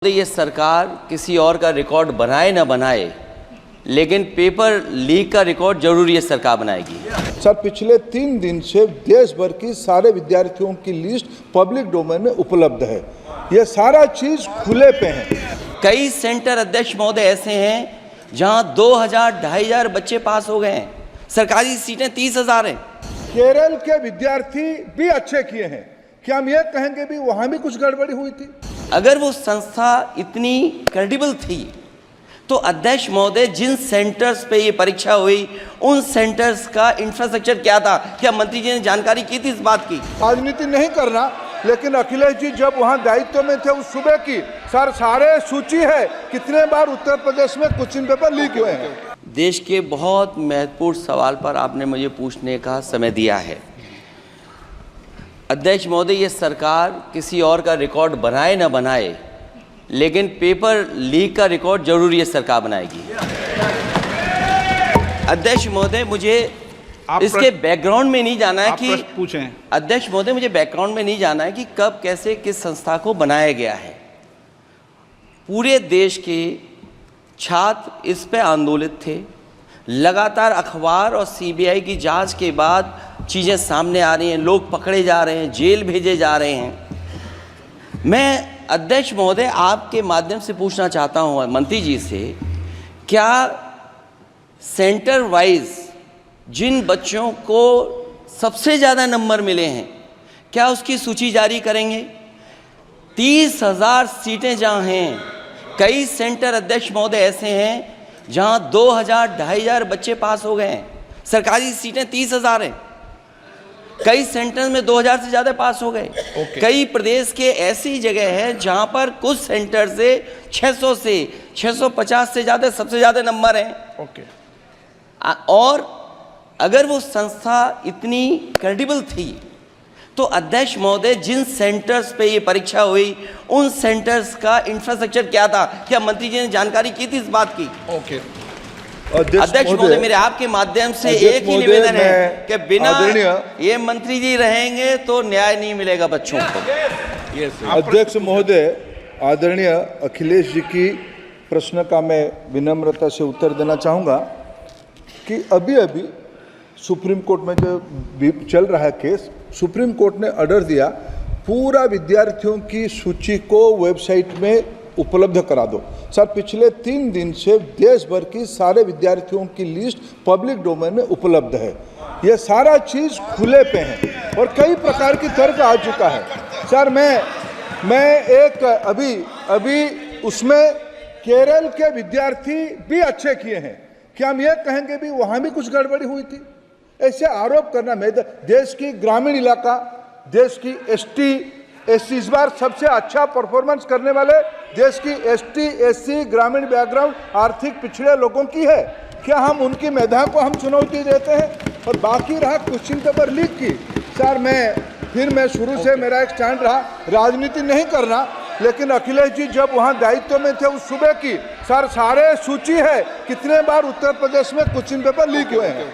ये सरकार किसी और का रिकॉर्ड बनाए ना बनाए, लेकिन पेपर लीक का रिकॉर्ड जरूर ये सरकार बनाएगी। सर, पिछले 3 दिन से देश भर की सारे विद्यार्थियों की लिस्ट पब्लिक डोमेन में उपलब्ध है। ये सारा चीज खुले पे है। कई सेंटर अध्यक्ष महोदय ऐसे हैं जहां 2000-2500 बच्चे पास हो गए हैं। सरकारी सीटें 30,000 हैं। केरल के विद्यार्थी भी अच्छे किए हैं। क्या हम ये कहेंगे भी वहां भी कुछ गड़बड़ी हुई थी? अगर वो संस्था इतनी क्रेडिबल थी तो अध्यक्ष महोदय जिन सेंटर्स पे ये परीक्षा हुई उन सेंटर्स का इंफ्रास्ट्रक्चर क्या था? क्या मंत्री जी ने जानकारी की थी इस बात की? राजनीति नहीं करना, लेकिन अखिलेश जी जब वहां दायित्व में थे उस सुबह की सर सारे सूची है कितने बार उत्तर प्रदेश में क्वेश्चन पेपर लीक हुए हैं। देश के बहुत महत्वपूर्ण सवाल पर आपने मुझे पूछने का समय दिया है। अध्यक्ष महोदय, ये सरकार किसी और का रिकॉर्ड बनाए ना बनाए, लेकिन पेपर लीक का रिकॉर्ड जरूर ये सरकार बनाएगी। अध्यक्ष महोदय, मुझे इसके बैकग्राउंड में नहीं जाना है कि पूछें। अध्यक्ष महोदय, मुझे बैकग्राउंड में नहीं जाना है कि कब कैसे किस संस्था को बनाया गया है। पूरे देश के छात्र इस पे आंदोलित थे। लगातार अखबार और सीबीआई की जांच के बाद चीज़ें सामने आ रही हैं, लोग पकड़े जा रहे हैं, जेल भेजे जा रहे हैं। मैं अध्यक्ष महोदय आपके माध्यम से पूछना चाहता हूं मंत्री जी से, क्या सेंटर वाइज जिन बच्चों को सबसे ज़्यादा नंबर मिले हैं, क्या उसकी सूची जारी करेंगे? 30,000 सीटें जहां हैं, कई सेंटर अध्यक्ष महोदय ऐसे हैं जहां 2000-2500 बच्चे पास हो गए हैं। सरकारी सीटें 30,000 हैं। कई सेंटर में 2000 से ज़्यादा पास हो गए। कई प्रदेश के ऐसी जगह है जहां पर कुछ सेंटर से 600 से 650 से ज़्यादा सबसे ज़्यादा नंबर हैं। और अगर वो संस्था इतनी क्रेडिबल थी तो अध्यक्ष महोदय जिन सेंटर्स पे ये परीक्षा हुई उन सेंटर्स का इंफ्रास्ट्रक्चर क्या था? क्या मंत्री जी ने जानकारी की थी इस बात की? अध्यक्ष महोदय, मेरे आपके माध्यम से एक ही निवेदन है कि बिना ये मंत्री जी रहेंगे तो न्याय नहीं मिलेगा बच्चों को। अध्यक्ष महोदय, आदरणीय अखिलेश जी की प्रश्न का मैं विनम्रता से उत्तर देना चाहूँगा कि अभी सुप्रीम कोर्ट में जो चल रहा है केस, सुप्रीम कोर्ट ने ऑर्डर दिया पूरा विद्यार्थियों की सूची को वेबसाइट में उपलब्ध करा दो। सर, पिछले 3 दिन से देश भर की सारे विद्यार्थियों की लिस्ट पब्लिक डोमेन में उपलब्ध है। ये सारा चीज खुले पे है और कई प्रकार की तर्क आ चुका है। सर, मैं एक अभी उसमें केरल के विद्यार्थी भी अच्छे किए हैं। क्या हम ये कहेंगे भी वहां भी कुछ गड़बड़ी हुई थी? ऐसे आरोप करना, मैं देश की ग्रामीण इलाका, देश की एसटी एससी इस बार सबसे अच्छा परफॉर्मेंस करने वाले देश की एसटी एससी ग्रामीण बैकग्राउंड आर्थिक पिछड़े लोगों की है। क्या हम उनकी मेधा को हम चुनौती देते हैं? और बाकी रहा क्वेश्चन पेपर लीक की, सर मैं शुरू से मेरा एक स्टैंड रहा, राजनीति नहीं करना, लेकिन अखिलेश जी जब वहां दायित्व में थे उस सुबह की सर सारे सूची है कितने बार उत्तर प्रदेश में क्वेश्चन पेपर लीक हुए हैं।